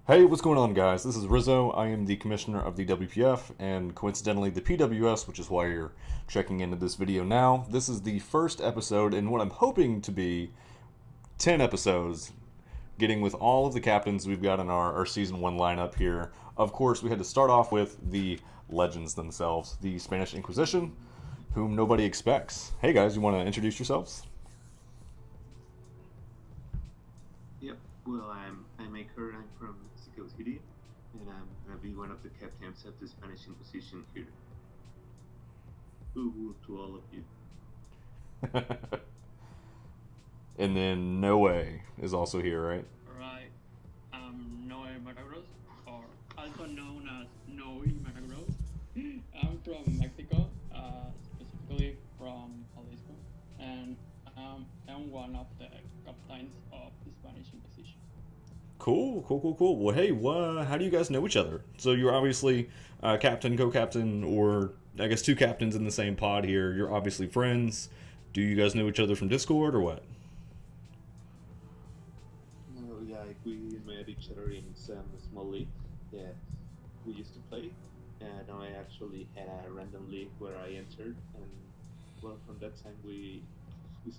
Hey, what's going on, guys? This is Rizzo. I am the commissioner of the WPF and coincidentally the PWS, which is why you're checking into this video now. This is the first episode in what I'm hoping to be 10 episodes, getting with all of the captains we've got in our Season 1 lineup here. Of course, we had to start off with the legends themselves, the Spanish Inquisition, whom nobody expects. Hey, guys, you want to introduce yourselves? Yep. Well, I'm Maker. I'm from Mexico City, and I'm gonna be one of the captains of the Spanish Inquisition here. Ooh, to all of you. And then No Way is also here, right? Right. I'm Noe Matagross, or also known as Noe Matagross. I'm from Mexico, specifically from Jalisco, and I'm one of the captains of the Spanish Inquisition. Cool. Well, hey, how do you guys know each other? So you're obviously captain, co-captain, or I guess two captains in the same pod here. You're obviously friends. Do you guys know each other from Discord or what? No, yeah, we met each other in some small league that we used to play, and I actually had a random league where I entered, and well, from that time we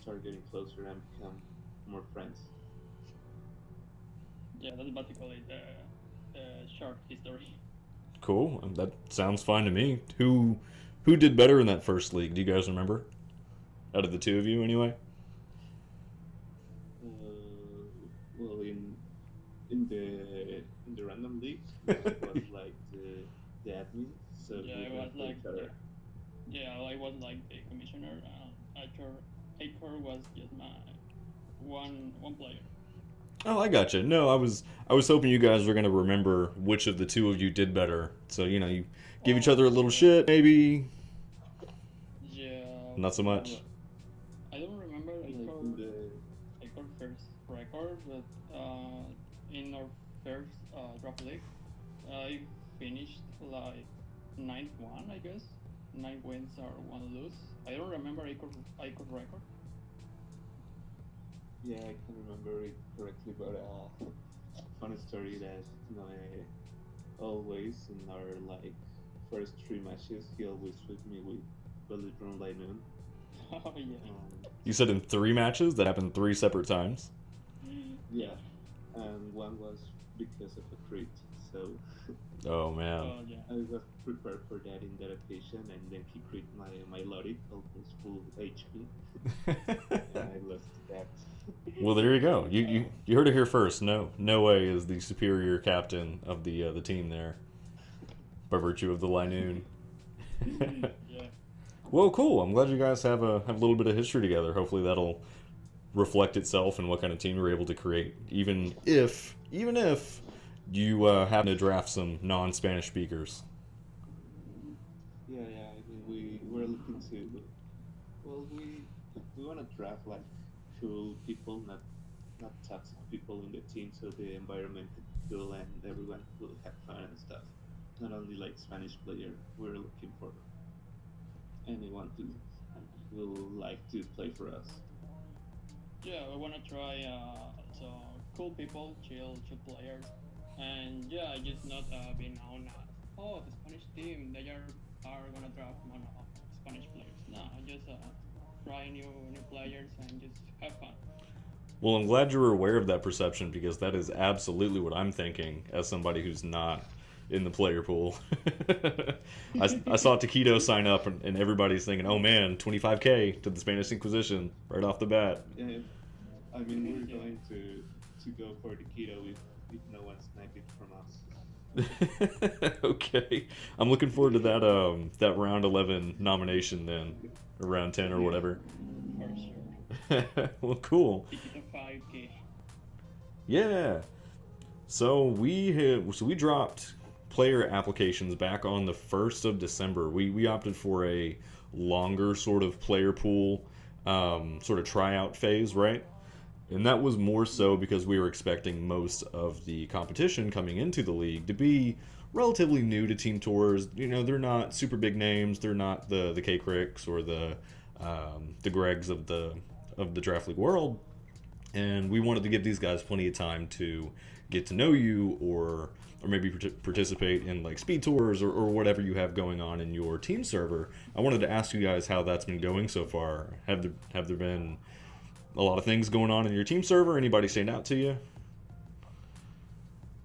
started getting closer and become more friends. Yeah, that's basically the short history. Cool. That sounds fine to me. Who did better in that first league? Do you guys remember? Out of the two of you, anyway. Well, in the random league, it was like the admin, so Yeah, we it went was for like each other. yeah, I was like the commissioner. Acor was just my one player. Oh, I gotcha. No, I was hoping you guys were gonna remember which of the two of you did better. So you give each other a little shit, maybe. Yeah. Not so much. well, I don't remember Like in Acor first record, but in our first draft league, I finished like 9-1, I guess. 9 wins or 1 lose. I don't remember Acor record. yeah, I can remember it correctly, but funny story that always in our like first three matches, he always swept me with Belladron Linoon. Oh yeah. You said in 3 matches that happened 3 separate times. Yeah, and one was because of a crit, so Oh man. Oh yeah. I was prepared for that in that occasion, and then he crit my Lottie, almost full HP, and I lost that. Well, there you go. You heard it here first. No Way is the superior captain of the team there, by virtue of the Linoon. Yeah. Well, cool. I'm glad you guys have a little bit of history together. Hopefully that'll reflect itself in what kind of team you're able to create, even if you happen to draft some non-Spanish speakers. Yeah, I mean we're looking to, well, we want to draft like cool people, not toxic people in the team, so the environment could be cool and everyone will have fun and stuff. Not only like Spanish player, we're looking for anyone who will like to play for us. Yeah, we wanna try so cool people, chill players, and yeah, just not be known as the Spanish team. They are gonna draft one Spanish players. No, just try new players and just have fun. Well, I'm glad you were aware of that perception because that is absolutely what I'm thinking as somebody who's not in the player pool. I saw Taquito sign up and everybody's thinking, oh man, 25K to the Spanish Inquisition right off the bat. Yeah, I mean we're going to go for the keto if no one sniped it from us. Okay, I'm looking forward to that round 11 nomination then, or round 10 or whatever. For sure. Well, cool. Ticket of 5K. Yeah. So we dropped player applications back on the 1st of December. We opted for a longer sort of player pool, sort of tryout phase, right? And that was more so because we were expecting most of the competition coming into the league to be relatively new to Team Tours. They're not super big names. They're not the K-Cricks or the Gregs of the draft league world. And we wanted to give these guys plenty of time to get to know you, or maybe participate in like speed tours or whatever you have going on in your team server. I wanted to ask you guys how that's been going so far. Have there been a lot of things going on in your team server? Anybody stand out to you?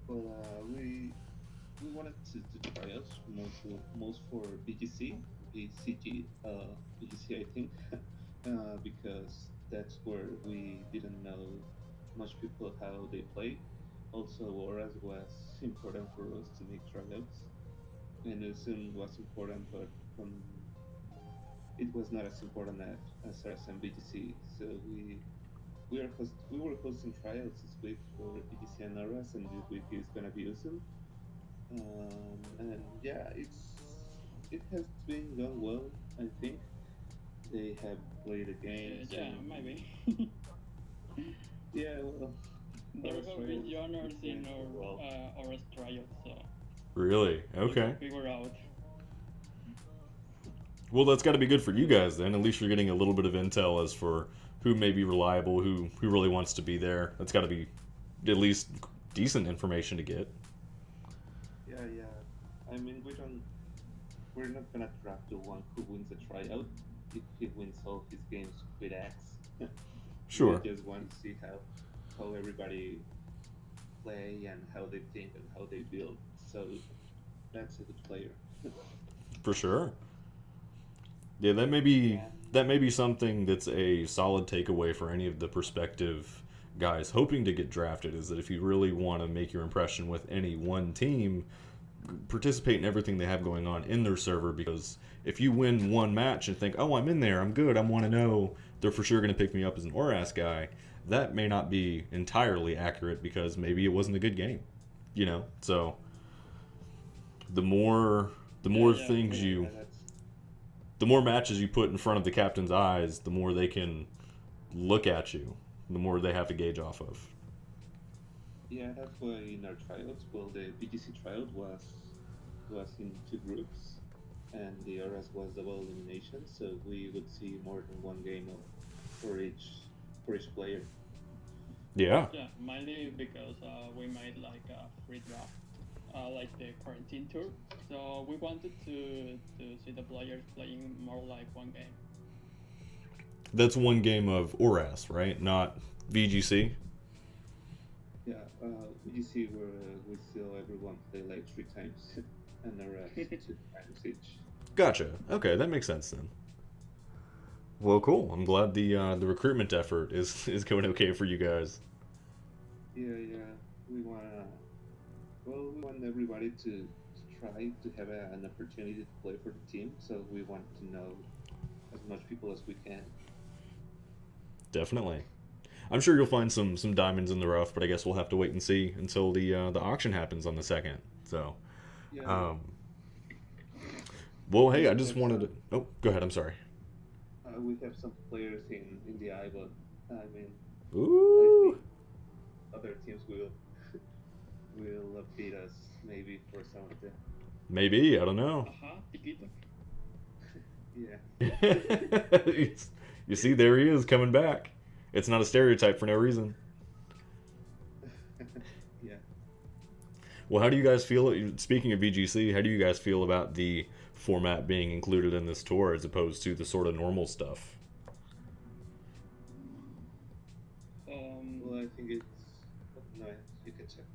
Well, we wanted to do trials most for BGC, BCG, BGC I think, because that's where we didn't know much people how they play. Also, Auras was important for us to make tryouts, and Zoom was important, but it was not as important as RSM BGC. So we were hosting trials this week for BGC and Auras, and this week is gonna be Zoom. And yeah, it has been going well. I think they have played the games. Yeah, And maybe. yeah, well, There Auras have been trials genres is in going well. our trials, so Really? we will Okay. figure out. Well, that's got to be good for you guys then. At least you're getting a little bit of intel as for who may be reliable, who really wants to be there. That's got to be at least decent information to get. Yeah, yeah. I mean, we're not gonna draft the one who wins the tryout if he wins all his games with X. Sure. We just want to see how everybody play and how they think and how they build. So that's a good player. For sure. Yeah, Yeah. that may be something that's a solid takeaway for any of the prospective guys hoping to get drafted, is that if you really want to make your impression with any one team, participate in everything they have going on in their server, because if you win one match and think, oh, I'm in there, I'm good, I want to know they're for sure going to pick me up as an ORAS guy, that may not be entirely accurate because maybe it wasn't a good game, you know? So the more Yeah, things Yeah, you yeah, that's the more matches you put in front of the captain's eyes, the more they can look at you, the more they have to gauge off of. yeah, that's why in our trials, well, the BGC trial was in two groups, and the others was double elimination, so we would see more than one game for each player. Yeah. Yeah, mainly because we made like a free draft, like the quarantine tour. So we wanted to see the players playing more like one game. That's one game of ORAS, right? Not VGC? Yeah, BGC where we saw everyone play like 3 times, and the rest 2 times each. Gotcha. Okay, that makes sense then. Well, cool. I'm glad the recruitment effort is going okay for you guys. Yeah, yeah, we want everybody to try to have an opportunity to play for the team, so we want to know as much people as we can. Definitely. I'm sure you'll find some diamonds in the rough, but I guess we'll have to wait and see until the auction happens on the 2nd. So, Yeah, um, well, hey, we I just have wanted some to. Oh, go ahead. I'm sorry. we have some players in the eye, but I mean, I Ooh. think other teams will beat us maybe for some of them. Maybe, I don't know. Aha, Tikito. Yeah, You see, there he is coming back. It's not a stereotype for no reason. yeah. Well, how do you guys feel? Speaking of VGC, how do you guys feel about the format being included in this tour as opposed to the sort of normal stuff? Well, I think it's no, you can check.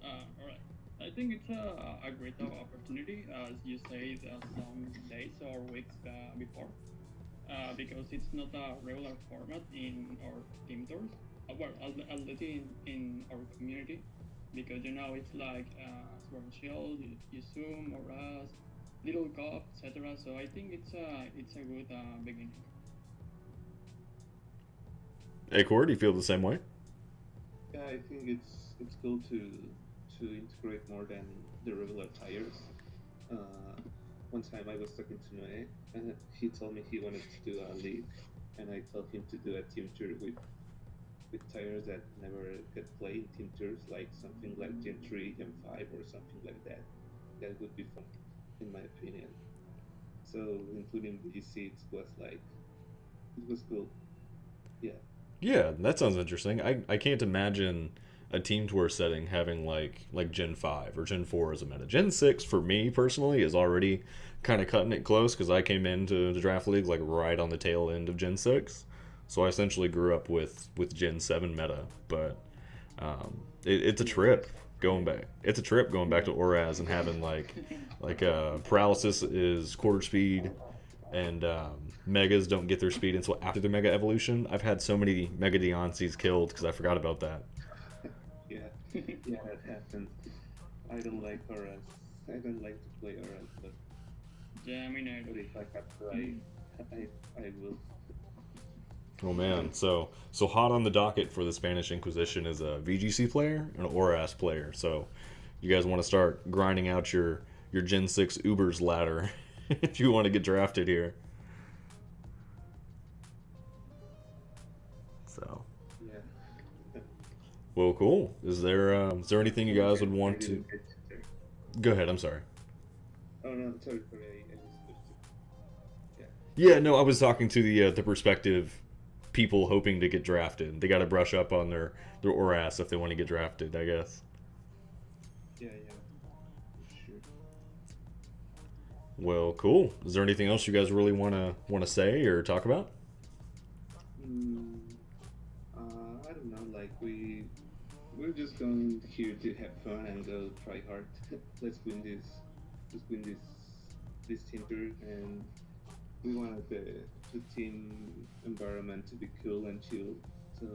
Alright. I think it's a great opportunity, as you said, some days or weeks before, because it's not a regular format in our team tours. Well, at least in our community, because it's like Sword and Shield, you Zoom or us, Little Cup, etc. So I think it's a good beginning. Hey, Cord, do you feel the same way? Yeah, I think it's cool to integrate more than the regular tires. One time I was talking to Noe, and he told me he wanted to do a league, and I told him to do a team tour with tires that never get played in team tours, like something like Gen 3, Gen 5, or something like that. That would be fun, in my opinion. So including BGC, it was cool. Yeah. Yeah, that sounds interesting. I can't imagine a team tour setting having like Gen 5 or Gen 4 as a meta. Gen 6 for me personally is already kind of cutting it close because I came into the draft league like right on the tail end of Gen 6. So I essentially grew up with Gen 7 meta, but it's a trip going back. It's a trip going back to Oraz and having like paralysis is quarter speed, and megas don't get their speed until after their mega evolution. I've had so many mega Deonceys killed because I forgot about that. Yeah, yeah, that happens. I don't like Horas. I don't like to play Horas, but Yeah, I mean, if I have to, I will. Oh man, so hot on the docket for the Spanish Inquisition is a VGC player and an Oras player. So you guys want to start grinding out your Gen 6 Ubers ladder if you want to get drafted here. So Yeah. well, cool. Is there anything you guys would want to? Go ahead. I'm sorry. Oh no, sorry. I just yeah. Yeah, no, I was talking to the prospective people hoping to get drafted. They got to brush up on their Oras if they want to get drafted, I guess. Yeah, for sure. Well, cool. Is there anything else you guys really want to say or talk about? I don't know. Like we're just going here to have fun and go try hard. Let's win this. Let's win this team tour, and we wanted the team environment to be cool and chill. So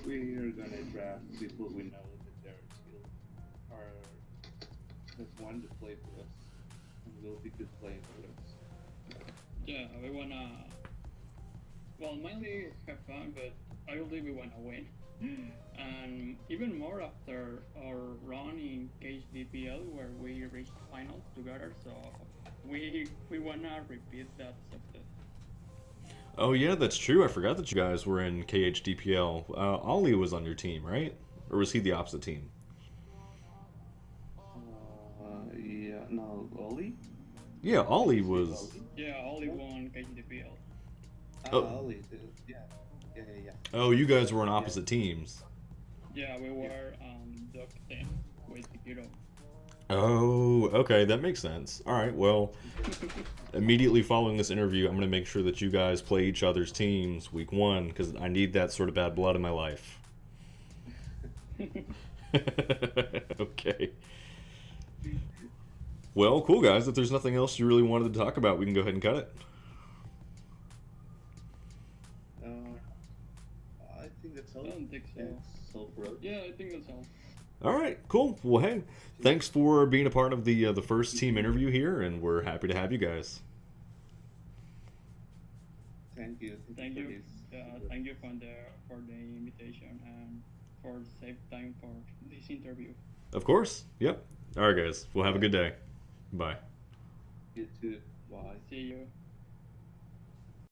we are gonna draft people we know that they're chill, or that want to play for us, and will be good playing for us. yeah, we wanna, well, mainly have fun, but I believe we wanna win. And even more after our run in KHDPL where we reached finals together, so we wanna repeat that success. Oh yeah, that's true. I forgot that you guys were in KHDPL. Ollie was on your team, right? Or was he the opposite team? Yeah, no, Oli? Yeah, Ollie was. Yeah, only won KHDPL. Oh. Oli, yeah. Oh, you guys were on opposite teams. Yeah, we were Duck 10 with Hero. Oh, okay, that makes sense. All right, well, immediately following this interview, I'm going to make sure that you guys play each other's teams week 1 because I need that sort of bad blood in my life. Okay. Well, cool, guys. If there's nothing else you really wanted to talk about, we can go ahead and cut it. I think that's all. I don't think so. It's all for us. Yeah, I think that's all. All right, cool. Well, hey, thanks for being a part of the first team interview here, and we're happy to have you guys. Thank you. Thank for you. this. Thank you for the invitation and for save time for this interview. Of course. Yep. All right, guys. Well, have a good day. Bye. You too. Bye. See you.